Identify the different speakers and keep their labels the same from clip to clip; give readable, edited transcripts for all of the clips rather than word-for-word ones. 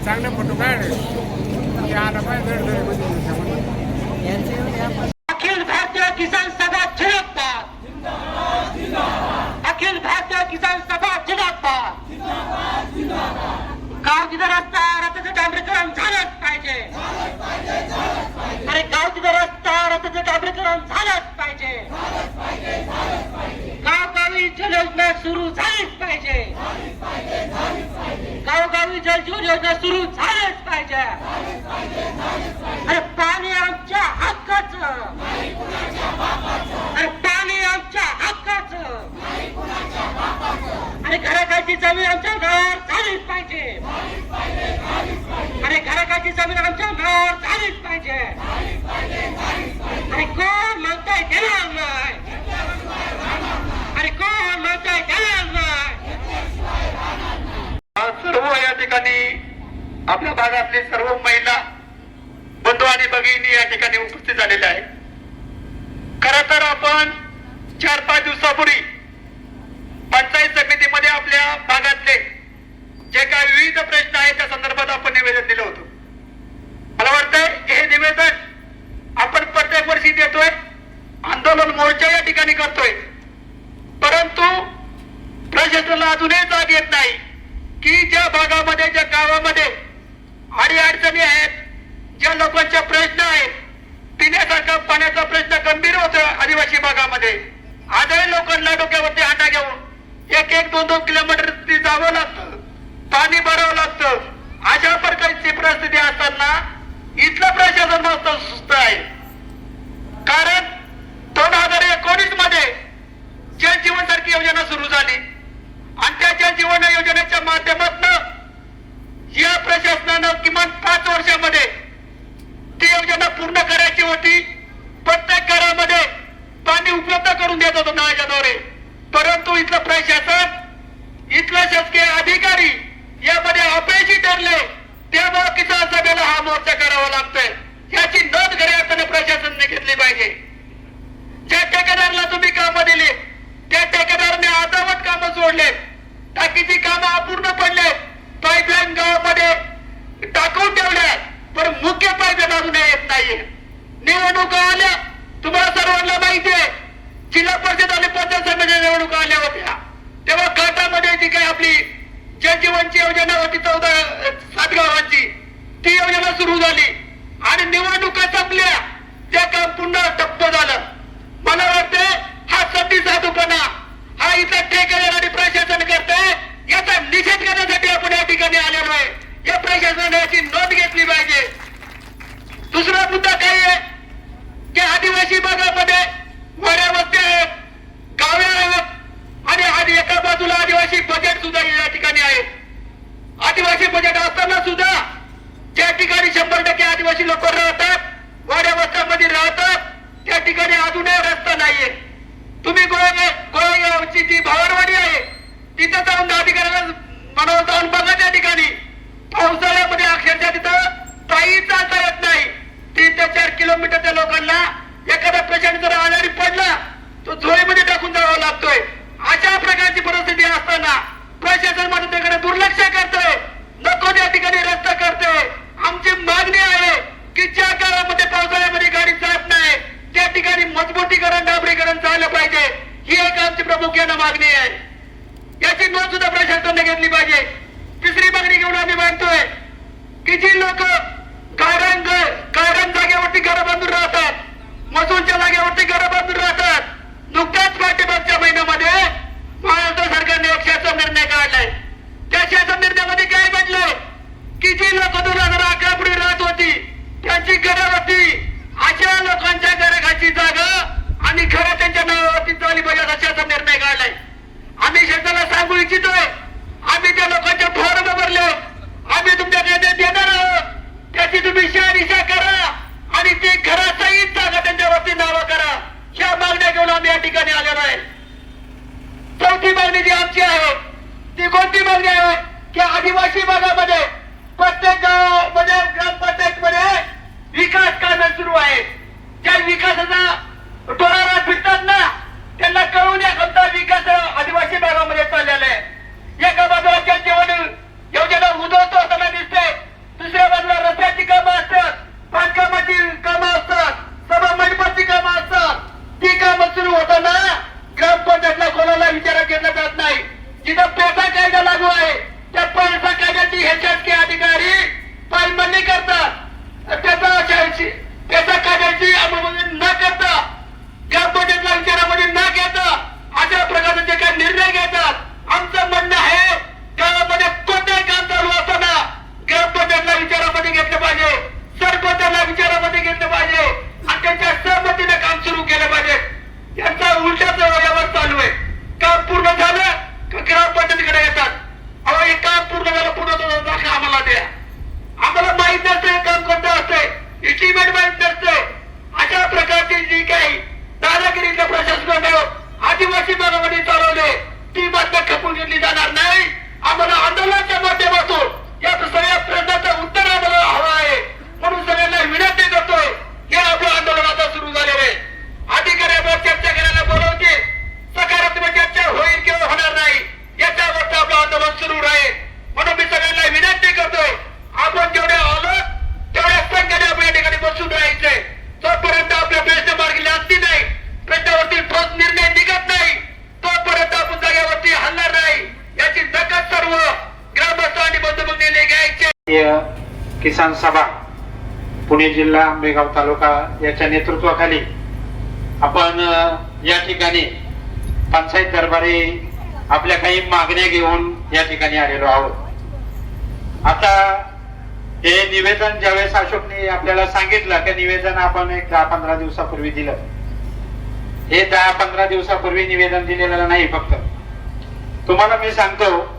Speaker 1: चांगले फोटो काढले की आला पाहिजे
Speaker 2: अखिल भारतीय किसान सभा जिंदाबाद, अखिल भारतीय किसान सभा जिंदाबाद। गाव तिथं रस्ता रस्त्याचं डांबरीकरण झालंच पाहिजे। अरे गाव तिथं रस्ता रस्त्याचं डांबरीकरण झालंच पाहिजे। गावगावी जलयोजना सुरू झालीच पाहिजे। गावगावी जलजीवन योजना सुरू झालीच पाहिजे। अरे पाणी आमच्या हक्काचं, अरे पाणी आमच्या हक्काचं। अरे घराकाची जमीन आमच्या नावावर झालीच पाहिजे। अरे घराकाची जमीन आमच्या नावावर झालीच पाहिजे। अरे कोण म्हणताय देणार नाही, अरे कोण म्हणताय देणार नाही।
Speaker 3: सर्व या ठिकाणी आपल्या भागातले सर्व महिला बंधू आणि भगिनी या ठिकाणी उपस्थित झालेल्या आहे। खरं तर आपण 4-5 दिवसापूर्वी पंचायत समितीमध्ये आपल्या भागातले जे काही विविध प्रश्न आहेत त्या संदर्भात आपण निवेदन दिलं होतं। मला वाटतं हे निवेदन आपण प्रत्येक वर्षी देतोय, आंदोलन मोर्चा या ठिकाणी करतोय, परंतु प्रशासनाला अजूनही जाग येत नाही की ज्या भागामध्ये ज्या गावामध्ये अडीअडचणी आहेत, ज्या लोकांचे प्रश्न आहेत, पिण्यासारखा पाण्याचा प्रश्न गंभीर होतो आदिवासी भागामध्ये, आजही लोकांना डोक्यावरती हांडा घेऊन 1-2 किलोमीटर जावं लागतं, पाणी भरावं लागतं। अशा प्रकारची परिस्थिती असताना इथलं प्रशासन मस्त सुस्त आहे। कारण 2019 मध्ये जल जीवन सारखी योजना सुरू झाली आणि त्या जल जीवन योजनेच्या माध्यमातून या प्रशासनानं किमान 5 वर्षामध्ये ती योजना पूर्ण करायची होती। प्रत्येक घरामध्ये पाणी उपलब्ध करून देत होतो नळाच्याद्वारे, परंतु इथलं प्रशासन, इथले शासकीय अधिकारी यामध्ये अपयशी ठरले। त्यामुळे किसान सभेला हा मोर्चा करावा लागतोय। याची नोंद खऱ्या अर्थाने प्रशासनाने घेतली पाहिजे। ज्या ठेकेदाराला तुम्ही कामं दिली त्या ठेकेदाराने अर्धवट कामं सोडले, टाकीची कामं अपूर्ण पडले, पाईपलाईन गावामध्ये टाकून ठेवल्या, पण मुख्य पाईपलाईन अजून येत नाहीये। निवडणुका आल्या, तुम्हाला सर्वांना माहिती आहे, जिल्हा परिषद आणि पंचायत समिती निवडणुका आल्या होत्या, तेव्हा घाटामध्ये जी काही आपली जलजीवनची योजना होती 7 गावांची, ती योजना सुरू झाली आणि निवडणुका संपल्या, त्या काम पुन्हा ठप्प झालं। मला वाटतं हा सती साधूपणा हा इथला ठेकेदार आणि प्रशासन करतंय, याचा निषेध करण्यासाठी आपण या ठिकाणी आलेलो आहे। या प्रशासनाने याची नोंद घेतली पाहिजे। दुसरा मुद्दा काय आहे की आदिवासी भागामध्ये वाड्या वस्त्या आहेत, गावे आहेत आणि एका बाजूला आदिवासी बजेट सुद्धा या ठिकाणी आहे। आदिवासी बजेट असताना सुद्धा ज्या ठिकाणी 100% आदिवासी लोक राहतात, वाड्या वस्त्यामध्ये राहतात, त्या ठिकाणी अजूनही रस्ता नाहीये। तुम्ही गोळेगावची जी भावरवाडी आहे तिथं जाऊन अधिकाऱ्याला म्हणून जाऊन बघा, त्या ठिकाणी पावसाळ्यामध्ये अक्षरशः तिथं पायी चालता येत नाही। 3 ते 4 किलोमीटर त्या लोकांना एखादा पेशंट जर आजारी पडला तो झोळीमध्ये टाकून जावा लागतोय। अशा प्रकारची परिस्थिती असताना प्रशासन मात्र त्याकडे दुर्लक्ष करतोय, नको त्या ठिकाणी रस्ता करतोय। आमची मागणी आहे की ज्या गावामध्ये पावसाळ्यामध्ये गाडी जात नाही त्या ठिकाणी मजबूतीकरण, डांबरीकरण झालं पाहिजे। ही एक आमची प्रामुख्याने मागणी आहे। याची नोंद सुद्धा प्रशासनाने घेतली पाहिजे। तिसरी मागणी घेऊन आम्ही मागतोय की जी लोक गायरान जागेवरती घरं बांधून राहतात, मसूरच्या जागेवरती घरं बांधून राहतात, नुकताच पाठीमागच्या महिन्यामध्ये महाराष्ट्र सरकारने एक शासन निर्णय काढलाय। त्या शासन निर्णयामध्ये काय म्हटलंय की जी लोक 2011 पूर्वी राहत होती त्यांची घरं होती, अशा लोकांच्या घराची जागा आणि घरं त्यांच्या नावावरती झाली पाहिजे असा शासन निर्णय काढलाय। आम्ही शासनाला सांगू इच्छितोय, आम्ही त्या लोकांच्या
Speaker 4: किसान सभा पुणे जिल्हा आंबेगाव तालुका याच्या नेतृत्वाखाली आपण या ठिकाणी पंचायत दरबारी आपल्या काही मागण्या घेऊन या ठिकाणी आलेलो आहोत. आता हे निवेदन ज्यावेळेस अशोकने आपल्याला सांगितलं की निवेदन आपण एक 10-15 दिवसापूर्वी दिलं. हे 10-15 दिवसापूर्वी निवेदन दिलेलं नाही, फक्त तुम्हाला मी सांगतो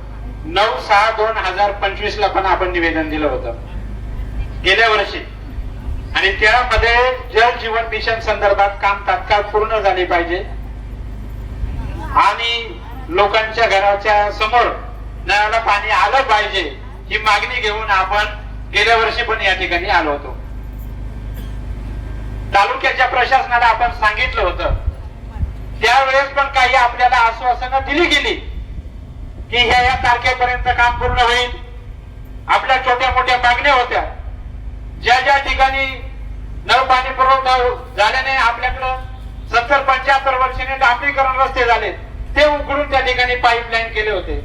Speaker 4: 9/6/2025 ला पण आपण निवेदन दिलं होतं गेल्या वर्षी. आणि त्यामध्ये जल जीवन मिशन संदर्भात काम तात्काळ पूर्ण झाले पाहिजे आणि लोकांच्या घराच्या समोर नळाला पाणी आलं पाहिजे ही मागणी घेऊन आपण गेल्या वर्षी पण या ठिकाणी आलो होतो. तालुक्याच्या प्रशासनाला आपण सांगितलं होतं, त्यावेळेस पण काही आपल्याला आश्वासनं दिली गेली की ह्या तारखेपर्यंत काम पूर्ण होईल. आपल्या छोट्या मोठ्या मागण्या होत्या, ज्या ज्या ठिकाणी नळ पाणी पुरवठा झाल्याने आपल्याकडं 70-75 वर्षांनी डांबरीकरण रस्ते झाले, ते उघडून त्या ठिकाणी पाईपलाईन केले होते.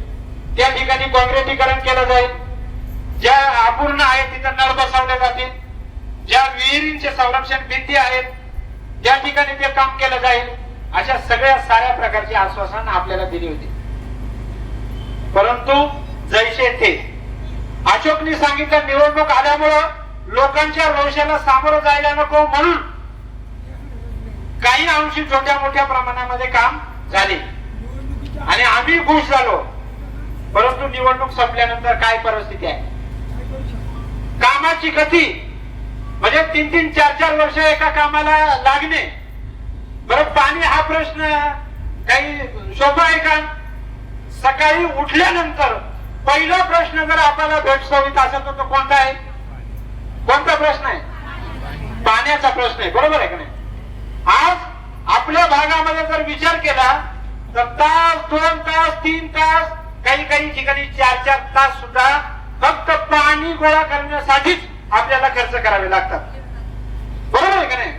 Speaker 4: त्या ठिकाणी काँक्रिटीकरण केलं जाईल. ज्या अपूर्ण आहेत तिथं नळ बसवले जातील. ज्या विहिरींचे संरक्षण भिंती आहेत त्या ठिकाणी ते काम केलं जाईल. अशा सगळ्या साऱ्या प्रकारची आश्वासन आपल्याला दिली होती. परंतु जैसे थे अशोकनी सांगितलं निवडणूक आल्यामुळं लोकांच्या रोषाला सामोरं जायला नको म्हणून काही अंशी छोट्या मोठ्या प्रमाणामध्ये काम झाले आणि आम्ही खुश झालो. परंतु निवडणूक संपल्यानंतर काय परिस्थिती आहे, कामाची गती म्हणजे 3-3, 4-4 वर्ष एका कामाला लागणे. बरं, पाणी हा प्रश्न काही सोपा आहे का? सकाळी उठल्यानंतर पहिला प्रश्न जर आपल्याला भेटसोवित असेल तर तो कोणता आहे? कोणता प्रश्न आहे? पाण्याचा प्रश्न आहे, बरोबर आहे का नाही? आज आपल्या भागामध्ये जर विचार केला तर तास, 2 तास, 3 तास, काही ठिकाणी 4-4 तास सुद्धा फक्त पाणी गोळा करण्यासाठीच आपल्याला खर्च करावे लागतात, बरोबर आहे का नाही?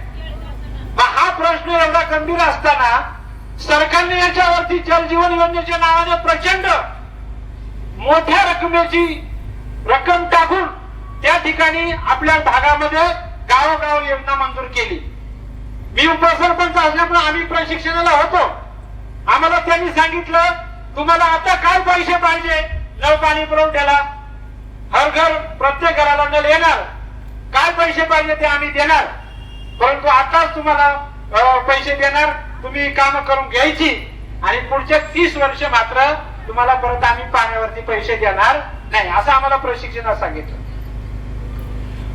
Speaker 4: मग हा प्रश्न एवढा गंभीर असताना सरकारने याच्यावरती जल जीवन योजनेच्या नावाने प्रचंड मोठ्या रक्कम टाकून त्या ठिकाणी आपल्या भागामध्ये गावोगाव योजना मंजूर केली. मी उपसरपंच असल्यामुळे आम्ही प्रशिक्षणाला होतो. आम्हाला त्यांनी सांगितलं तुम्हाला आता काय पैसे पाहिजे नळ पाणी पुरवठ्याला, हर घर प्रत्येक घराला नळ येणार, काय पैसे पाहिजे ते आम्ही देणार, परंतु आताच तुम्हाला पैसे देणार, तुम्ही काम करून घ्यायची आणि पुढच्या 30 वर्ष मात्र तुम्हाला परत आम्ही पाण्यावरती पैसे देणार नाही, असं आम्हाला प्रशिक्षणात सांगितलं.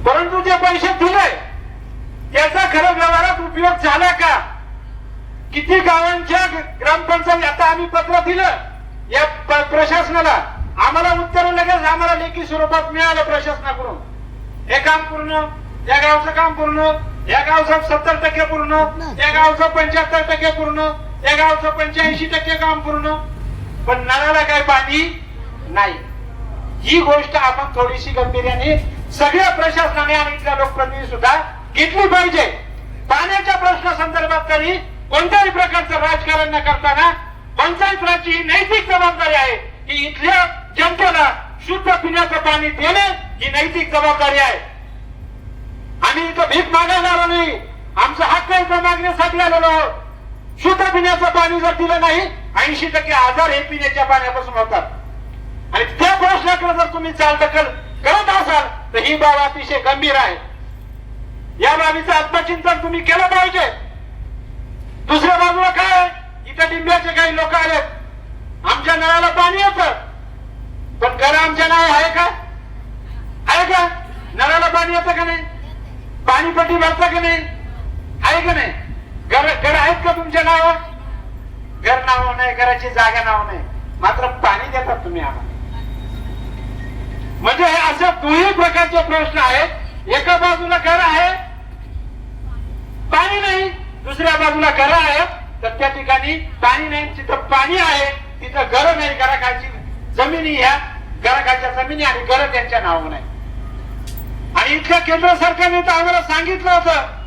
Speaker 4: परंतु जे पैसे दिले त्याचा खरं व्यवहारात उपयोग झाला का? किती गावांच्या ग्रामपंचायत, आता आम्ही पत्र दिलं या प्रशासनाला, आम्हाला उत्तर लगेच आम्हाला लेखी स्वरूपात मिळालं प्रशासनाकडून. हे काम पूर्ण, या गावचं काम पूर्ण, या गावचं 70% पूर्ण, या गावचं 75% पूर्ण, या गावचं 85% काम पूर्ण, पण नळाला काय पाणी नाही. ही गोष्ट आपण थोडीशी गंभीर्याने सगळ्या प्रशासनाने आणि इथल्या लोकप्रतिनिधी सुद्धा घेतली पाहिजे. पाण्याच्या प्रश्न संदर्भात तरी कोणत्याही प्रकारचं राजकारण न करताना पंचायत राजची ही नैतिक जबाबदारी आहे की इथल्या जनतेला शुद्ध पिण्याचं पाणी देणे ही नैतिक जबाबदारी आहे. आम्ही इथं भीक मागायला आलो नाही, आमचा हक्क इथं मागण्यासाठी आलेलो आहोत. शुद्ध पिण्याचं पाणी जर दिलं नाही 80% आजार हे पिण्याच्या पाण्यापासून होतात. आणि त्या प्रश्नाकडे जर तुम्ही चालढकल करत असाल तर ही बाब अतिशय गंभीर आहे. या बाबीचं आत्मचिंतन तुम्ही केलं पाहिजे. दुसऱ्या बाजूला काय, इथं डिंब्याचे काही लोक आलेत, आमच्या नळाला पाणी येतं पण घर आमच्या नाव आहे का? आहे का? नळाला पाणी येतं का नाही? पाणीपट्टी भरतं का नाही? आहे का नाही? घर आहेत का तुमच्या नाव? घर नाव नाही, घराची जागा नाव नाही, मात्र पाणी देतात तुम्ही आम्हाला. म्हणजे हे असे दोन्ही प्रकारचे प्रश्न आहेत. एका बाजूला घर आहे पाणी नाही, दुसऱ्या बाजूला घर आहे तर त्या ठिकाणी पाणी नाही, जिथं पाणी आहे तिथं घर नाही, घराखालची जमिनी, ह्या घराखालच्या जमिनी आणि घर त्यांच्या नावावर नाही. आणि इथल्या केंद्र सरकारने तर आम्हाला सांगितलं होतं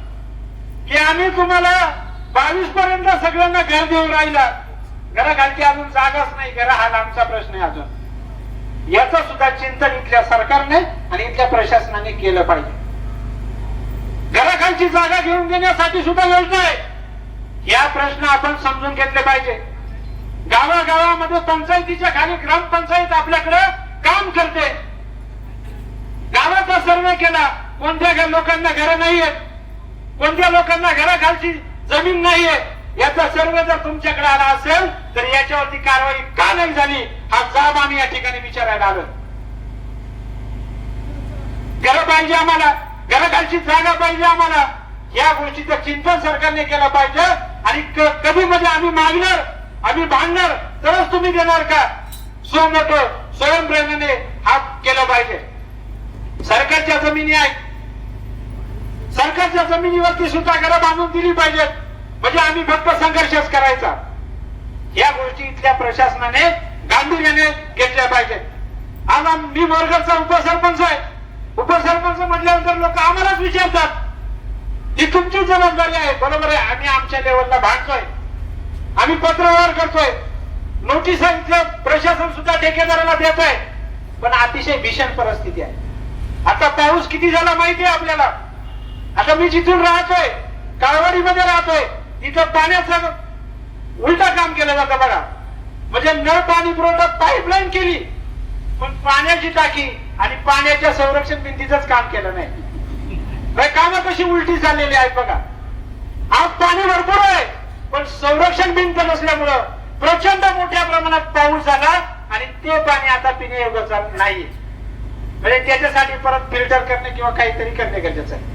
Speaker 4: की आम्ही तुम्हाला 22 पर्यंत सगळ्यांना घर देऊन राहिला, घराखालची अजून जागाच नाही, घर हा लांबचा प्रश्न आहे अजून. याचं सुद्धा चिंतन इथल्या सरकारने आणि आणि इथल्या प्रशासनाने केलं पाहिजे. घराखालची जागा घेऊन देण्यासाठी सुद्धा योजना आहे. या प्रश्न आपण समजून घेतले पाहिजे. गावागावामध्ये पंचायतीच्या खाली ग्रामपंचायत आपल्याकडे काम करते. गावाचा सर्वे केला, कोणत्या लोकांना घरं नाहीयेत, कोणत्या लोकांना घराखालची जमीन नाहीये, याचा सर्वे जर तुमच्याकडे आला असेल तर याच्यावरती कारवाई का नाही झाली हा जाब आम्ही या ठिकाणी विचारायला आलो. घरं पाहिजे आम्हाला, घराखालची जागा पाहिजे आम्हाला, या गोष्टीचं चिंतन सरकारने केलं पाहिजे. आणि कधी मध्ये आम्ही मागणार, आम्ही भांडणार तरच तुम्ही देणार का, स्वयंप्रेरणेने हा केलं पाहिजे. सरकारच्या जमिनी आहेत, सरकारच्या जमिनीवरती सुद्धा घरं बांधून दिली पाहिजेत, म्हणजे आम्ही फक्त संघर्षच करायचा. या गोष्टी इथल्या प्रशासनाने गांभीर्याने घेतल्या पाहिजेत. आज मी मोरगडचा उपसरपंच आहे. उपसरपंच म्हटल्यानंतर लोक आम्हालाच विचारतात ही तुमची जबाबदारी आहे. बरोबर आहे, आम्ही आमच्या लेवलला भांडतोय, आम्ही पत्रव्यवहार करतोय, नोटीस प्रशासन सुद्धा ठेकेदाराला देत आहे, पण अतिशय भीषण परिस्थिती आहे. आता पाऊस किती झाला माहिती आहे आपल्याला. आता मी जिथून राहतोय काळवाडीमध्ये राहतोय, तिथं पाण्याचं उलटा काम केलं जातं बघा. म्हणजे नळ पाणी पुरवठा पाईपलाईन केली, पण पाण्याची टाकी आणि पाण्याच्या संरक्षण भिंतीच काम केलं नाही. कामं कशी उलटी चाललेली आहेत बघा. आज पाणी भरपूर आहे, पण संरक्षण भिंत नसल्यामुळं प्रचंड मोठ्या प्रमाणात पाऊस झाला आणि ते पाणी आता पिण्यायोग्य नाही. म्हणजे त्याच्यासाठी परत फिल्टर करणे किंवा काहीतरी करणे गरजेचं आहे.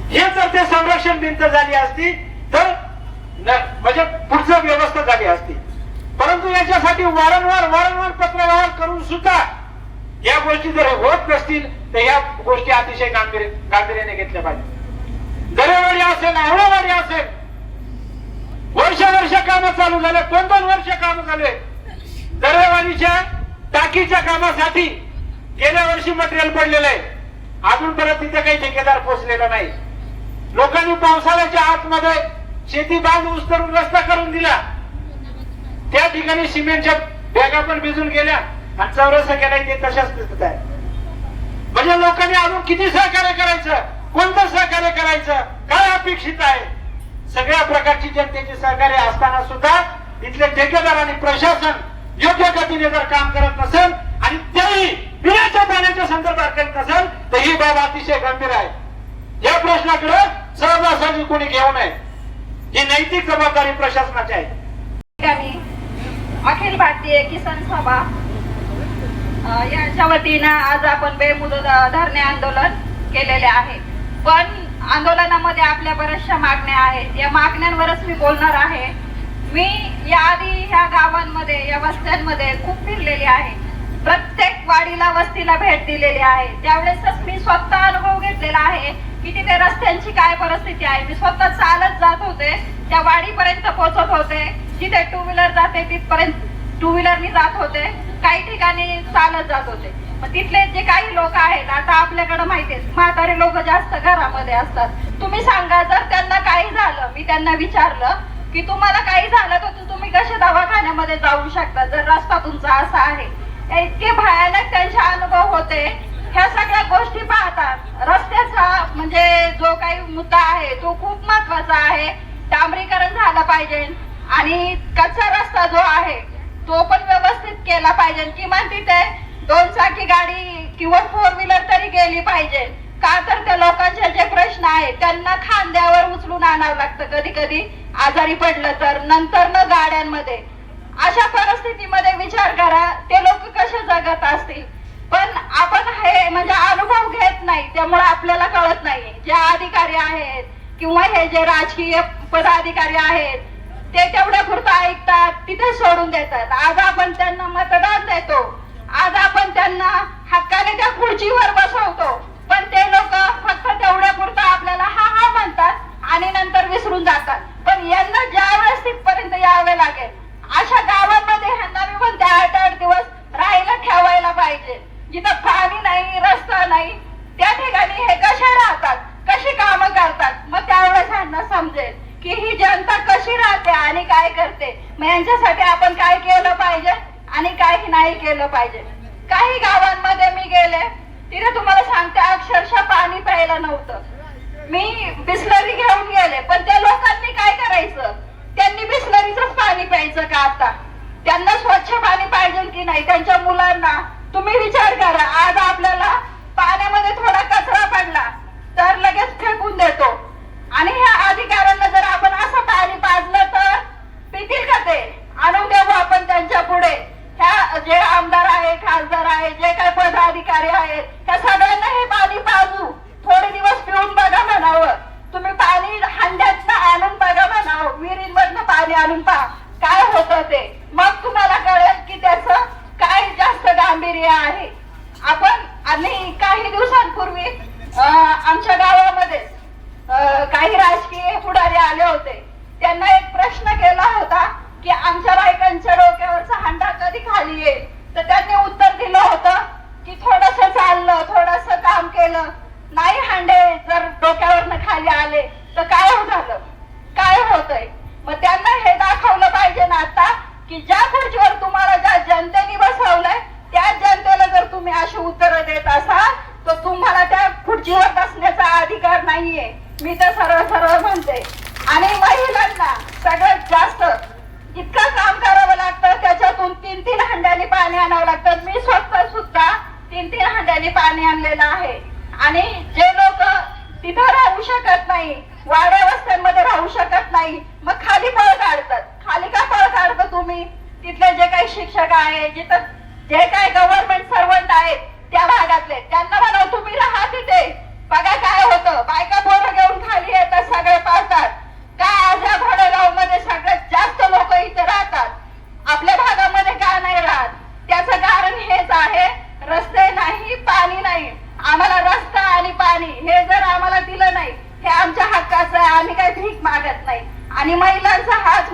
Speaker 4: हे जर ते संरक्षण भिंत झाली असती तर म्हणजे पुढचं व्यवस्था झाली असती. परंतु याच्यासाठी वारंवार पत्रव्यवहार करून सुद्धा या गोष्टी जर होत नसतील तर या गोष्टी अतिशय गांभीर्याने घेतल्या पाहिजे. दरेवाडी असेल, आवळावाडी असेल, वर्ष कामं चालू झाले, 2-2 वर्ष काम झाले. दरेवाडीच्या टाकीच्या कामासाठी गेल्या वर्षी मटेरियल पडलेलं आहे, अजूनपर्यंत तिथे काही ठेकेदार पोहोचलेला नाही. लोकांनी पावसाळ्याच्या आतमध्ये शेती बांध उस्तरून रस्ता करून दिला, त्या ठिकाणी सिमेंटच्या बॅगा पण भिजून गेल्या आणि चौरस केला ते तशाच स्थितीत आहे. म्हणजे लोकांनी अजून किती सहकार्य करायचं, कोणतं सहकार्य करायचं, काय अपेक्षित आहे. सगळ्या प्रकारची जनतेची सहकार्य असताना सुद्धा इथले ठेकेदार आणि प्रशासन योग्य गतीने जर काम करत नसेल आणि तेही पिण्याच्या पाण्याच्या संदर्भात करत नसेल तर ही बाब अतिशय गंभीर आहे. या प्रश्नाकडे सहजासहजी कोणी घेऊ नये, ही नैतिक जबाबदारी प्रशासनाची आहे.
Speaker 5: अखिल भारतीय किसान सभा यांच्या वतीनं आज आपण बेमुदत धरणे आंदोलन केलेले आहे. पण आंदोलनामध्ये आपल्या बऱ्याचशा मागण्या आहेत, या मागण्यांवरच मी बोलणार आहे. मी याआधी ह्या गावांमध्ये, या वस्त्यांमध्ये खूप फिरलेली आहे, प्रत्येक वाडीला वस्तीला भेट दिलेली आहे. त्यावेळेसच मी स्वतः अनुभव घेतलेला आहे की तिथे रस्त्यांची काय परिस्थिती आहे. मी स्वतः चालत जात होते, त्या वाडीपर्यंत पोहोचत होते, जिथे 2 व्हीलर जाते तिथपर्यंत 2 व्हीलरनी जात होते, काही ठिकाणी चालत जात होते. मग तिथले जे काही लोक आहेत, आता आपल्याकडे माहितीये म्हातारे लोक जास्त घरामध्ये असतात. तुम्ही सांगा, जर त्यांना काही झालं, मी त्यांना विचारलं की तुम्हाला काही झालं तर तुम्ही कसे दवाखान्यामध्ये जाऊ शकता जर रस्ता तुमचा असा आहे. इतके भयानक त्यांचे अनुभव होते. ह्या सगळ्या गोष्टी पाहतात. रस्त्याचा म्हणजे जो काही मुद्दा आहे तो खूप महत्वाचा आहे. डांबरीकरण झालं पाहिजे आणि कच्चा रस्ता जो आहे तो पण व्यवस्थित केला पाहिजे. किमान तिथे 2 चाकी गाडी किंवा 4 व्हीलर तरी गेली पाहिजे. का तर त्या लोकांचे जे प्रश्न आहेत त्यांना खांद्यावर उचलून आणावं लागतं, कधी कधी आजारी पडलं तर, नंतर न गाड्यांमध्ये. अशा परिस्थितीमध्ये विचार करा ते लोक कसे जगत असतील. पण आपण हे म्हणजे अनुभव घेत नाही, त्यामुळे आपल्याला कळत नाही. जे अधिकारी आहेत किंवा हे जे राजकीय पदाधिकारी आहेत ते तेवढ्या पुरतं ऐकतात, तिथे सोडून देतात. आज आपण त्यांना मतदान देतो, आज आपण त्यांना हक्काने त्या खुर्चीवर बसवतो, पण ते लोक फक्त तेवढ्या पुरतं आपल्याला हा म्हणतात आणि नंतर विसरून जातात. पण यांना ज्या वेळेस तिथपर्यंत यावे लागेल, अशा गावांमध्ये ह्यांना मी म्हणते 8-8 दिवस राहायला ठेवायला पाहिजे. जिथं पाणी नाही, रस्ता नाही, त्या ठिकाणी हे कसे राहतात, कशी कामं करतात. मग त्यावेळेस ह्यांना समजेल की ही जनता कशी राहते आणि काय करते. मग यांच्यासाठी आपण काय केलं पाहिजे आणि काही नाही केलं पाहिजे. काही गावांमध्ये मी गेले तिथे तुम्हाला सांगते अक्षरशः पाणी प्यायला नव्हतं. मी बिस्लरी घेऊन गेले, पण त्या लोकांनी काय करायचं? त्यांनी बिस्लरीचंच पाणी प्यायचं का? आता त्यांना स्वच्छ पाणी पाहिजे की नाही? त्यांच्या मुलांना तुम्ही विचार करा. आज आपल्याला पाण्यामध्ये थोडा कचरा पडला तर लगेच फेकून देतो, आणि ह्या अधिकाऱ्यांना जर आपण असं पाणी पाजलं तर पितील का ते? आणून देऊ आपण त्यांच्या पुढे. ह्या जे आमदार आहे, खासदार आहे, जे काही पदाधिकारी आहेत, त्या सगळ्यांना हे पाणी पाजू, थोडे दिवस पिऊन बघा म्हणावं. तुम्ही पाणी हंड्यातनं आणून बघा म्हणावं, विहिरींमधनं पाणी आणून पहा काय होतं ते. मग तुम्हाला कळेल की त्याचं काय जास्त गांभीर्य आहे. आपण आणि काही दिवसांपूर्वी आमच्या गावामध्ये काही राजकीय पुढारी आले होते. त्यांना एक प्रश्न केला होता की आमच्या बायकांच्या डोक्यावरचा हंडा कधी खाली येईल. तर त्यांनी उत्तर दिलं होतं की थोडस चाललं, थोडस काम केलं, नाही हांडे जर डोक्यावरनं खाली आले तर काय झालं, काय होतंय? मग त्यांना हे दाखवलं पाहिजे ना आता की ज्या खुर्चीवर तुम्हाला ज्या जनतेने बसवलंय त्या जनतेला जर तुम्ही अशी उत्तरं देत असाल तर तुम्हाला त्या खुर्चीवर बसण्याचा अधिकार नाहीये. मी तर सरळ म्हणते. आणि महिलांना सगळ्यात जास्त इतकं काम करावं लागतं, त्याच्यातून 3-3 हंड्याने पाणी आणावं लागतं. मी स्वतः सुद्धा 3-3 हंड्याने पाणी आणलेलं आहे. आणि जे लोक तिथं राहू शकत नाही, वाड्या वस्त्यांमध्ये राहू शकत नाही, मग खाली पळ काढतात. खाली का पळ काढता तुम्ही? तिथले जे काही शिक्षक आहे, जिथं जे काही गव्हर्नमेंट सर्वंट आहेत त्या भागातले, त्यांना म्हणा तुम्ही राहा तिथे, बघा काय होतं. बायका पोरं घेऊन खाली येतात, सगळे पाळतात का? आज या घोडेगाव मध्ये सगळ्यात जास्त लोक इथे राहतात, आपल्या भागामध्ये का नाही राहत? त्याचं कारण हेच आहे, रस्ते नाही, पाणी नाही. आम्हाला रस्ता आणि पाणी हे जर आम्हाला दिलं नाही, हे आमच्या हक्काचं आहे, आम्ही काही भीक मागत नाही. आणि महिलांचा हाच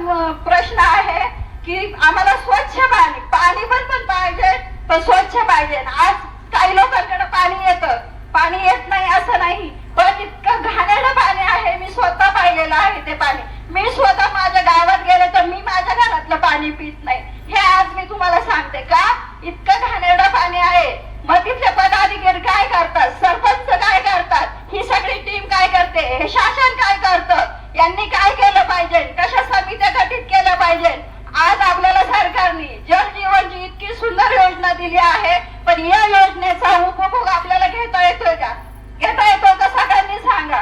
Speaker 5: प्रश्न आहे की आम्हाला स्वच्छ पाणी, पाणी पण पाहिजे, पण स्वच्छ पाहिजे. आज काही लोकांकडे पाणी येतं, पाणी येत नाही असं नाही, पण इतकं घाणेरडं पाणी आहे. मी स्वतः पाहिलेलं आहे ते पाणी. मी स्वतः माझ्या गावात गेले तर मी माझ्या घरातलं पाणी पित नाही. हे आज मी तुम्हाला सांगते का इतकं घाणेरडं पाणी आहे. मग तिथले पदाधिकारी काय करतात, सरपंच काय करतात, ही सगळी टीम काय करते, हे शासन काय करतं? यांनी काय केलं पाहिजे, कशा समित्या गठीत केल्या पाहिजे? आज आपल्याला सरकारने जल जीवनची इतकी सुंदर योजना दिली आहे, पण या योजनेचा उपभोग आपल्याला घेता येतोय का? घेता येतो का? सगळ्यांनी सांगा.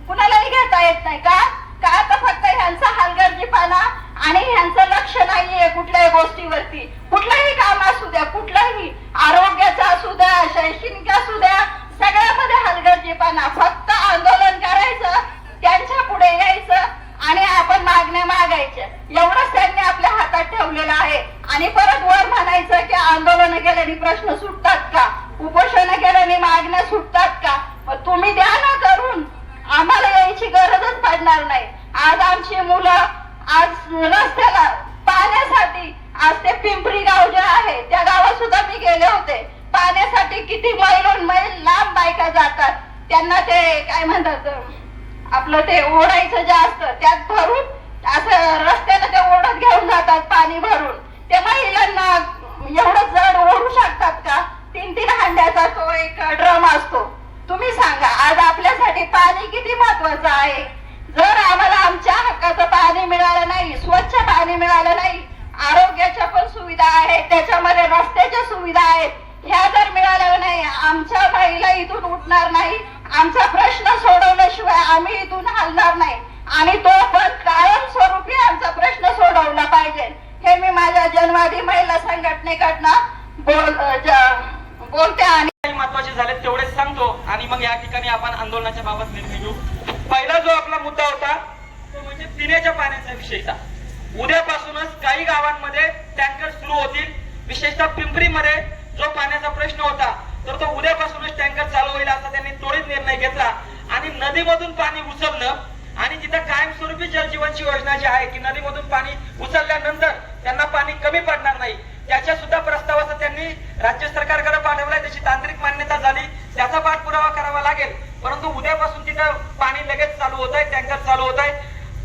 Speaker 5: कुणालाही घेता येत नाही का? का तर फक्त ह्यांचा हलगर्जीपणा आणि ह्यांचं लक्ष नाहीये कुठल्याही गोष्टीवरती. कुठलंही काम असू द्या, कुठलंही आरोग्याचं असू द्या, शैक्षणिक असू द्या, सगळ्यामध्ये हलगर्जीपणा. फक्त आंदोलन करायचं, त्यांच्या पुढे यायचं आणि आपण मागण्या मागायच्या, एवढंच त्यांनी आपल्या हातात ठेवलेलं आहे. आणि परत वर म्हणायचं की आंदोलन केल्याने प्रश्न सुटतात का, उपोषण केल्याने मागण्या सुटतात का? मग तुम्ही द्या ना करून, आम्हाला यायची गरजच पडणार नाही. आज आमची मुलं आज रस्त्याला पाण्यासाठी, आज ते पिंपरी गाव जे आहे त्या गावात सुद्धा मी गेले होते, पाण्यासाठी किती मैल लांब बायका जातात. त्यांना ते काय म्हणतात आपलं ते ओढायचं जे असतं त्यात भरून असं रस्त्याला ते ओढत घेऊन जातात पाणी भरून. त्या महिलांना एवढं जड ओढू शकतात का? 3-3 हंड्याचा तो एक ड्रम असतो. तुम्ही सांगा आज आपल्यासाठी पाणी किती महत्वाचं आहे. जर आम्हाला आमच्या हक्काचं पाणी मिळालं नाही, स्वच्छ पाणी मिळालं नाही, आरोग्याच्या पण सुविधा आहेत, त्याच्यामध्ये रस्त्याच्या सुविधा आहेत, ह्या जर मिळाल्या नाही, आमच्या महिला इथून उठणार नाही. आमचा प्रश्न सोडवल्याशिवाय आम्ही इथून हलणार नाही. आणि तो पण कायमस्वरूपी आमचा प्रश्न सोडवला पाहिजे. हे मी माझ्या जन्मवादी महिला संघटनेकडनं बोलते. आणि
Speaker 6: महत्वाचे झाले तेवढेच सांगतो आणि मग या ठिकाणी आपण आंदोलनाच्या बाबत निर्णय घेऊ. पहिला जो आपला मुद्दा होता तो म्हणजे पिण्याच्या पाण्याचा विषयचा. उद्यापासूनच काही गावांमध्ये टँकर सुरू होतील. विशेषतः पिंपरीमध्ये जो पाण्याचा प्रश्न होता तर तो उद्यापासूनच टँकर चालू होईल असा त्यांनी त्वरित निर्णय घेतला. आणि नदीमधून पाणी उचलणं आणि जिथं कायमस्वरूपी जलजीवनची योजना जी आहे की नदीमधून पाणी उचलल्यानंतर त्यांना पाणी कमी पडणार नाही, त्याच्या सुद्धा प्रस्तावाचा त्यांनी राज्य सरकारकडे पाठवलाय. त्याची तांत्रिक मान्यता झाली, त्याचा पाठपुरावा करावा लागेल. परंतु उद्यापासून तिथं पाणी लगेच चालू होत आहे, टँकर चालू होत आहे.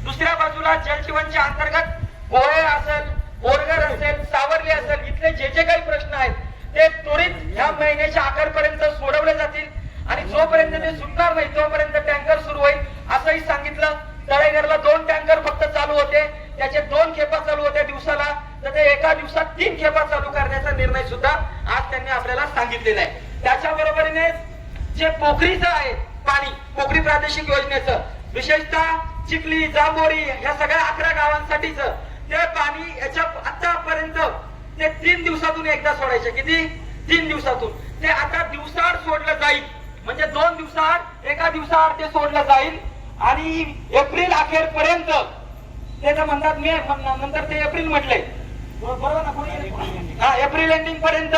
Speaker 6: दुसऱ्या बाजूला जलजीवनच्या अंतर्गत गोळे असेल, बोरगर असेल, सावर्ली असेल, इथले जे जे काही प्रश्न आहेत ते त्वरित ह्या महिन्याच्या अखेरपर्यंत सोडवले जातील आणि जोपर्यंत ते सुटणार नाही तोपर्यंत टँकर सुरू होईल असंही सांगितलं. तळेघरला 2 टँकर फक्त चालू होते, त्याचे 2 खेपा चालू होत्या दिवसाला, तर ते एका दिवसात 3 खेपा चालू करण्याचा निर्णय सुद्धा आज त्यांनी आपल्याला सांगितलेला आहे. त्याच्या बरोबरीने जे पोखरीचं आहे पाणी, पोखरी प्रादेशिक योजनेचं, विशेषतः चिखली, जांभोरी ह्या सगळ्या 11 गावांसाठीच ते पाणी याच्या आतापर्यंत ते 3 दिवसातून एकदा सोडायचे. किती? 3 दिवसातून. ते आता दिवसाआड सोडलं जाईल, म्हणजे 2 दिवसाआड, एका दिवसाआड ते सोडलं जाईल आणि एप्रिल अखेरपर्यंत ते तर म्हणतात मे, नंतर ते एप्रिल म्हटले, बरोबर ना? हा, एप्रिल एंडिंग पर्यंत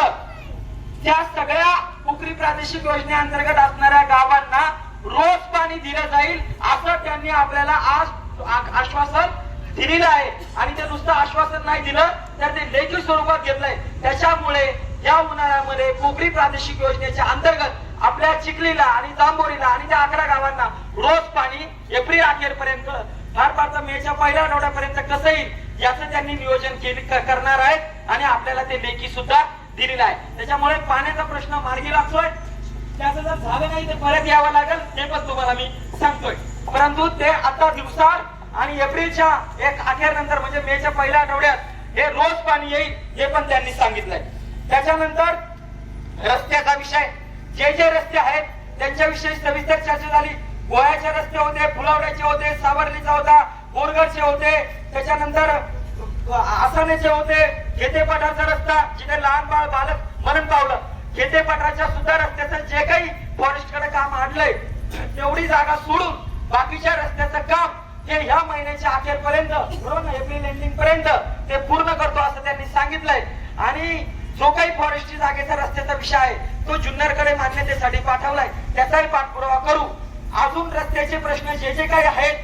Speaker 6: त्या सगळ्या पोखरी प्रादेशिक योजनेअंतर्गत असणाऱ्या गावांना रोज पाणी दिलं जाईल असं त्यांनी आपल्याला आज आश्वासन दिलेलं आहे. आणि ते नुसतं आश्वासन नाही दिलं तर ते लेखी स्वरूपात घेतलंय. त्याच्यामुळे या उन्हाळ्यामध्ये पोखरी प्रादेशिक योजनेच्या अंतर्गत आपल्या चिखलीला आणि जांभोरीला आणि त्या 11 गावांना रोज पाणी एप्रिल अखेरपर्यंत, फार तर मेच्या पहिल्या आठवड्यापर्यंत कसं येईल याचं त्यांनी नियोजन करणार आहेत आणि आपल्याला ते लेखी सुद्धा दिलेलं आहे. त्याच्यामुळे पाण्याचा प्रश्न मार्गी लागतोय. त्याचं जर झालं नाही तर परत यावं लागेल, ते पण तुम्हाला मी सांगतोय. परंतु ते आता दिवसाआड आणि एप्रिलच्या अखेर नंतर म्हणजे मेच्या पहिल्या आठवड्यात हे रोज पाणी येईल हे पण त्यांनी सांगितलंय. त्याच्यानंतर रस्त्याचा विषय, जे रस्ते आहेत त्यांच्याविषयी सविस्तर चर्चा झाली. गोव्याचे रस्ते होते, फुलावड्याचे होते, सावर्लीचा होता, बोरगडचे होते, त्याच्यानंतर आसानेचे होते, खेतेपाठाचा रस्ता जिथे लहान बालक मरण पावलं, खेतेपाठाच्या सुद्धा रस्त्याचं जे काही फॉरेस्ट कडे काम आणलंय तेवढी जागा सोडून बाकीच्या रस्त्याचं काम हे ह्या महिन्याच्या अखेरपर्यंत, बरोबर ना, एप्रिल एंडिंग पर्यंत ते पूर्ण करतो असं त्यांनी सांगितलंय. आणि जो काही फॉरेस्टची जागेचा रस्त्याचा विषय आहे तो जुन्नरकडे मान्यतेसाठी पाठवलाय, त्याचाही पाठपुरावा करू. अजून रस्त्याचे प्रश्न जे काही आहेत,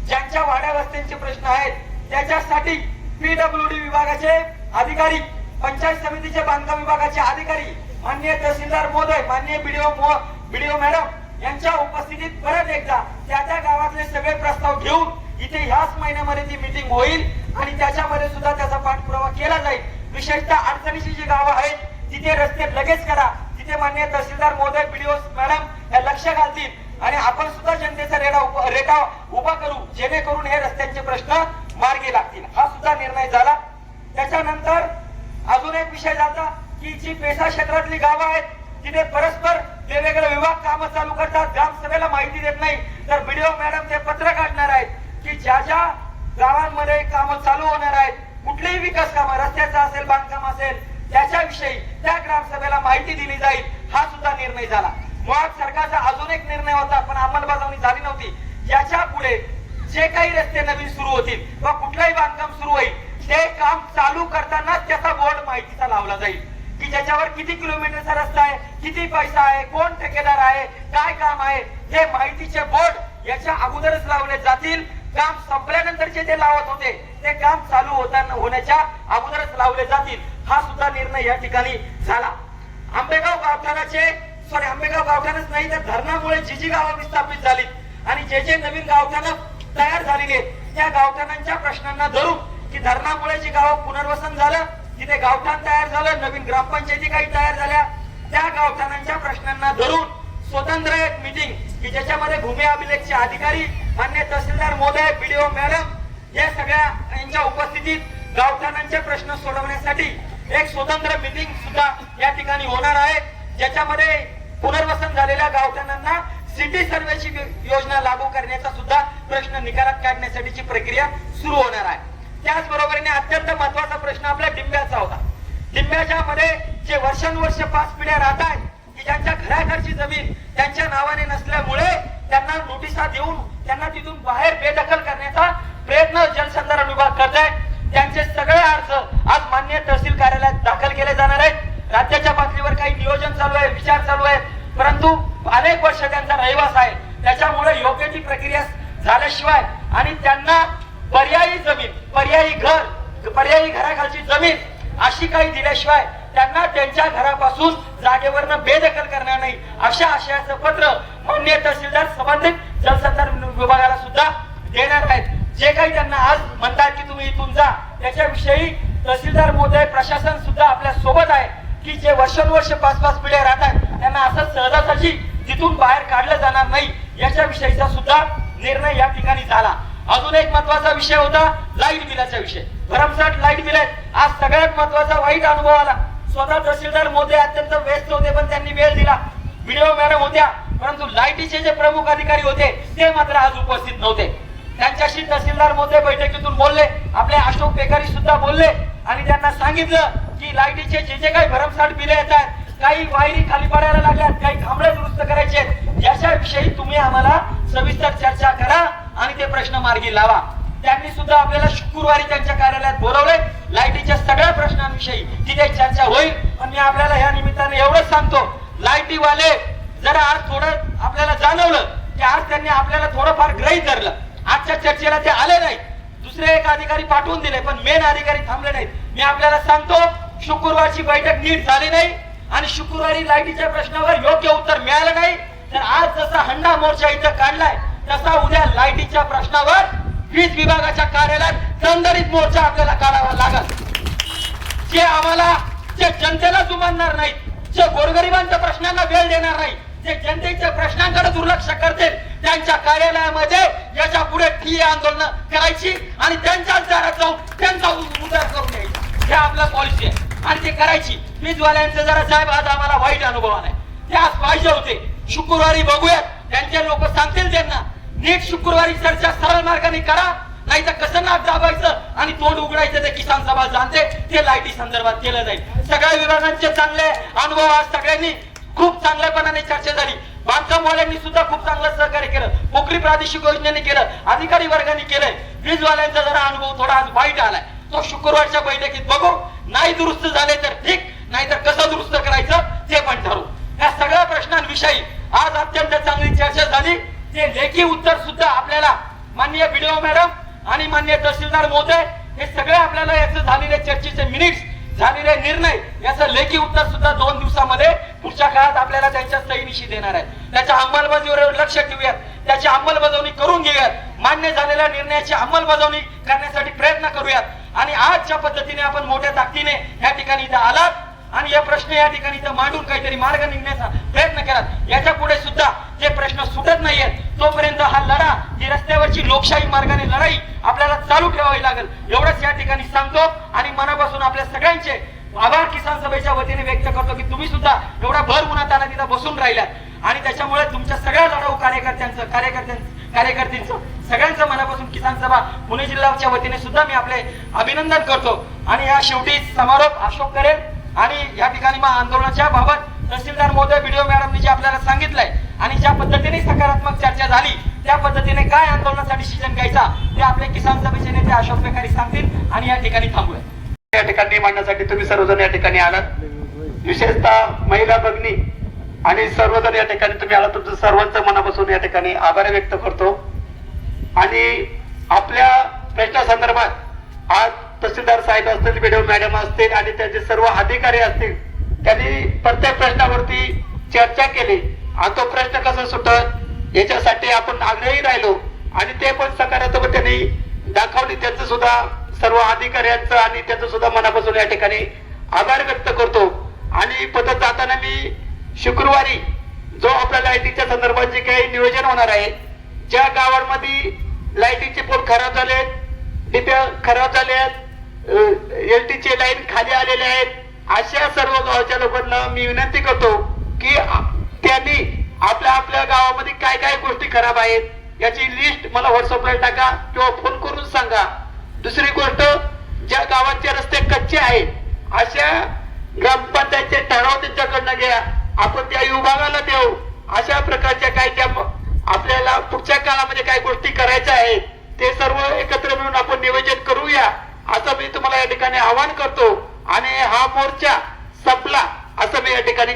Speaker 6: ज्यांच्या वाड्या वस्त्यांचे प्रश्न आहेत त्याच्यासाठी पीडब्ल्यूडी विभागाचे अधिकारी, पंचायत समितीचे बांधकाम विभागाचे अधिकारी, माननीय तहसीलदार महोदय, माननीय बीडीओ मॅडम यांच्या उपस्थितीत परत एकदा त्या गावातले सगळे प्रस्ताव घेऊन इथे ह्याच महिन्यामध्ये ती मीटिंग होईल आणि त्याच्यामध्ये सुद्धा त्याचा पाठपुरावा केला जाईल. विशेषतः अडचणीची जी गावं आहेत तिथे रस्ते लगेच करा, तिथे माननीय तहसीलदार महोदय, बीडीओ मॅडम हे लक्ष घालतील आणि आपण सुद्धा जनतेचा रेटा उभा करू जेणेकरून हे रस्त्यांचे प्रश्न मार्गी लागतील. हा सुद्धा निर्णय झाला. त्याच्यानंतर अजून एक विषय झाला की जी पेशा क्षेत्रातली गावं आहेत तिथे परस्पर वेगवेगळे विभाग कामं चालू करतात, ग्रामसभेला माहिती देत नाही, तर बीडीओ मॅडम ते पत्र काढणार आहेत की ज्या गावांमध्ये कामं चालू होणार आहेत, कुठलेही विकास कामं, रस्त्याचं असेल, बांधकाम असेल, त्याच्याविषयी त्या ग्रामसभेला माहिती दिली जाईल. हा सुद्धा निर्णय झाला. मुळात सरकारचा अजून एक निर्णय होता पण अंमलबजावणी झाली नव्हती. याच्या पुढे जे काही रस्ते नवीन सुरू होतील किंवा कुठलाही बांधकाम सुरू होईल ते काम चालू करताना त्याचा बोर्ड माहितीचा लावला जाईल की ज्याच्यावर किती किलोमीटरचा रस्ता आहे, किती पैसा आहे, कोण ठेकेदार आहे, काय काम आहे, हे माहितीचे बोर्ड याच्या अगोदरच लावले जातील. काम संपल्यानंतरचे ते लावत होते ते काम चालू होण्याच्या अगोदरच लावले जातील. हा सुद्धा निर्णय या ठिकाणी झाला. आंबेगाव गावठाणच नाही तर धरणामुळे जी गावं विस्थापित झाली आणि जे नवीन गावठाणं तयार झालेली आहेत त्या गावठाणांच्या प्रश्नांना धरून की धरणामुळे जी गावं पुनर्वसन झालं, तिथे गावठाण तयार झालं, नवीन ग्रामपंचायती काही तयार झाल्या, त्या गावठाणांच्या प्रश्नांना धरून स्वतंत्र एक मीटिंग की ज्याच्यामध्ये भूमी अभिलेखचे अधिकारी, मान्य तहसीलदार महोदय, बीडीओ मॅडम या सगळ्या यांच्या उपस्थितीत गावठाणांचे प्रश्न सोडवण्यासाठी एक स्वतंत्र मीटिंग सुद्धा या ठिकाणी होणार आहे, ज्याच्यामध्ये पुनर्वसन झालेल्या गावठाणांना सिटी सर्वेची योजना लागू करण्याचा सुद्धा प्रश्न निकालात काढण्यासाठीची प्रक्रिया सुरू होणार आहे. त्याचबरोबरीने अत्यंत महत्वाचा प्रश्न आपल्या डिंब्याचा होता. डिंब्याच्या मध्ये जे वर्षानुवर्ष 5 पिढ्या राहत आहेत की ज्यांच्या घराघरची जमीन त्यांच्या नावाने नसल्यामुळे त्यांना नोटिसा देऊन त्यांना तिथून बाहेर बेदखल करण्याचा प्रयत्न जलसंधारण विभाग करत आहे. त्यांचे सगळे अर्ज आज मान्य तहसील कार्यालयात दाखल केले जाणार आहेत. राज्याच्या पातळीवर काही नियोजन चालू आहे, विचार चालू आहे, परंतु अनेक वर्ष त्यांचा रहिवास आहे, त्याच्यामुळे योग्य ती प्रक्रिया झाल्याशिवाय आणि त्यांना पर्यायी जमीन, पर्यायी घर, पर्यायी घराखालची जमीन अशी काही दिल्याशिवाय त्यांना त्यांच्या घरापासून जागेवरनं बेदखल करणार नाही अशा आशयाचं पत्र माननीय तहसीलदार संबंधित जलसंधारण विभागाला सुद्धा देणार आहेत. जे काही त्यांना आज म्हणतात की तुम्ही इथून जा, त्याच्याविषयी तहसीलदार महोदय, प्रशासन सुद्धा आपल्या सोबत आहे की जे वर्षानुवर्ष 5-5 पिढ्या राहतात त्यांना असं सहजासहजी तिथून बाहेर काढलं जाणार नाही याच्या विषयीचा सुद्धा निर्णय या ठिकाणी झाला. अजून एक महत्वाचा विषय होता लाईट बिलाचा विषय. भरमसाठ लाईट बिल आहेत. आज सगळ्यात महत्वाचा वाईट अनुभव आला. स्वतः तहसीलदार मोदी अत्यंत व्यस्त होते पण त्यांनी वेळ दिला. व्हिडिओ मॅडम होत्या परंतु लाईटीचे जे प्रमुख अधिकारी होते ते मात्र आज उपस्थित नव्हते. त्यांच्याशी तहसीलदार मोदी बैठकीतून बोलले, आपले अशोक बेकारी सुद्धा बोलले आणि त्यांना सांगितलं की लाईटीचे जे काही भरमसाठ बिले येतात, काही वायरी खाली पडायला लागल्यात, काही खांबळे दुरुस्त करायचे, याच्याविषयी तुम्ही आम्हाला सविस्तर चर्चा करा आणि ते प्रश्न मार्गी लावा. त्यांनी सुद्धा आपल्याला शुक्रवारी त्यांच्या कार्यालयात बोलवले. लाईटीच्या सगळ्या प्रश्नांविषयी तिथे चर्चा होईल. पण मी आपल्याला या निमित्ताने एवढंच सांगतो, लाईटीवाले जरा आज थोडं आपल्याला जाणवलं की आज त्यांनी आपल्याला थोडंफार गृहीत धरलं. आजच्या चर्चेला ते आले नाहीत. दुसरे एक अधिकारी पाठवून दिले पण मेन अधिकारी थांबले नाहीत. मी आपल्याला सांगतो, शुक्रवारची बैठक नीट झाली नाही आणि शुक्रवारी लाईटीच्या प्रश्नावर योग्य उत्तर मिळालं नाही तर आज जसा हंडा मोर्चा इथं काढलाय तसा उद्या लाईटीच्या प्रश्नावर वीज विभागाच्या कार्यालयात दणदणीत मोर्चा आपल्याला काढावा लागेल. जे आम्हाला जे जनतेला जुमानणार नाहीत, जे गोरगरिबांच्या प्रश्नांना वेळ देणार नाही, जे जनतेच्या प्रश्नांकडे दुर्लक्ष करतील त्यांच्या कार्यालयामध्ये याच्या पुढे ठिय्या आंदोलन करायची आणि त्यांच्याच दारात जाऊन त्यांचा उद्धार करून यायचा. हे आपलं पॉलिसी आहे आणि ते करायची. वीजवाल्यांचं जरा साहेब आज आम्हाला वाईट अनुभव आलाय. ते आज पाहिजे होते. शुक्रवारी बघूयात, त्यांचे लोक सांगतील त्यांना नीट शुक्रवारी चर्चा सरळ मार्गाने करा, नाही तर कसं नाक दाबायचं आणि तोंड उघडायचं ते किसान सभा जाणते ते लाईटी संदर्भात केलं जाईल. सगळ्या विभागांचे चांगले अनुभव आज सगळ्यांनी खूप चांगल्यापणाने चर्चा झाली. बांधकामवाल्यांनी सुद्धा खूप चांगलं सहकार्य केलं, पोखरी प्रादेशिक योजनेने केलं, अधिकारी वर्गाने केलंय. वीजवाल्यांचा जरा अनुभव थोडा आज वाईट आलाय. तो शुक्रवारच्या बैठकीत बघू. नाही दुरुस्त झाले तर ठीक, नाहीतर कसं दुरुस्त करायचं ते पण ठरवू. या सगळ्या प्रश्नांविषयी आज अत्यंत चांगली चर्चा झाली. ते लेखी उत्तर सुद्धा आपल्याला माननीय बीडीओ मॅडम आणि माननीय तहसीलदार महोदय हे सगळे आपल्याला याचं झालेले चर्चेचे मिनिट्स, झालेले निर्णय याचं लेखी उत्तर सुद्धा 2 दिवसामध्ये पुढच्या काळात आपल्याला त्यांच्या सहीनिशी देणार आहे. त्याच्या अंमलबजावणीवर लक्ष ठेवूयात, त्याची अंमलबजावणी करून घेऊयात, मान्य झालेल्या निर्णयाची अंमलबजावणी करण्यासाठी प्रयत्न करूयात. आणि आज ज्या पद्धतीने आपण मोठ्या ताकदीने या ठिकाणी इथं आलात आणि हे प्रश्न या ठिकाणी इथं मांडून काहीतरी मार्ग निघण्याचा प्रयत्न केला, याच्या पुढे सुद्धा जे प्रश्न सुटत नाहीयेत तोपर्यंत हा लढा, ही रस्त्यावरची लोकशाही मार्गाने लढाई आपल्याला चालू ठेवावी लागेल एवढंच या ठिकाणी सांगतो. आणि मनापासून आपल्या सगळ्यांचे आभार किसान सभेच्या वतीने व्यक्त करतो की तुम्ही सुद्धा एवढा भर उन्हात आणा तिथं बसून राहिल्यात आणि त्याच्यामुळे तुमच्या सगळ्या लढाऊ कार्यकर्त्यांचं सगळ्यांचं मनापासून किसान सभा पुणे जिल्ह्याच्या वतीने सुद्धा मी आपले अभिनंदन करतो. आणि या शेवटी समारोप अशोक करेल आणि या ठिकाणी मग आंदोलनाच्या बाबत तहसीलदार महोदय बीडीओ मॅडमनी जे आपल्याला सांगितलंय आणि ज्या पद्धतीने सकारात्मक चर्चा झाली त्या पद्धतीने काय आंदोलनाचा डिसिजन घ्यायचा ते आपले किसान सभेचे नेते अशोक बेकारी सांगतील आणि या ठिकाणी थांबूया.
Speaker 3: या ठिकाणी मांडण्यासाठी तुम्ही सर्वजण या ठिकाणी आलात. विशेषतः महिला भगिनी आणि सर्वजण या ठिकाणी तुम्ही आलात. तुमचं सर्वांचं मनापासून या ठिकाणी आभार व्यक्त करतो. आणि आपल्या प्रश्नासंदर्भात आज तहसीलदार साहेब असतील, बीडीओ मॅडम असतील आणि त्यांचे सर्व अधिकारी असतील, त्यांनी प्रत्येक प्रश्नावरती चर्चा केली आणि तो प्रश्न कसा सुटत याच्यासाठी आपण आग्रही राहिलो आणि ते पण सकारात्मकतेने दाखवली. त्यांचं सुद्धा सर्व अधिकाऱ्यांचं आणि त्यांचं सुद्धा मनापासून या ठिकाणी आभार व्यक्त करतो. आणि पद्धत जाताना मी शुक्रवारी जो आपल्या लाईटीच्या संदर्भात जे काही नियोजन होणार आहे, ज्या गावांमध्ये लाईटीचे पोल खराब झाले, डिप्या खराब झाल्या, एलटीचे लाईन खाली आलेले आहेत, अशा सर्व गावाच्या लोकांना मी विनंती करतो की त्यांनी आपल्या आपल्या गावामध्ये काय काय गोष्टी खराब आहेत याची लिस्ट मला व्हॉट्सअपला टाका किंवा फोन करून सांगा. दुसरी गोष्ट, ज्या गावाचे रस्ते कच्चे आहेत अशा ग्रामपंचायतचे ठराव त्यांच्याकडनं घ्या, आपण त्या विभागाला देऊ. अशा प्रकारच्या काय त्या आपल्याला पुढच्या काळामध्ये काय गोष्टी करायच्या आहेत ते सर्व एकत्र मिळून आपण नियोजन करूया असं मी तुम्हाला या ठिकाणी आवाहन करतो. आणि हा मोर्चा संपला असं मी या ठिकाणी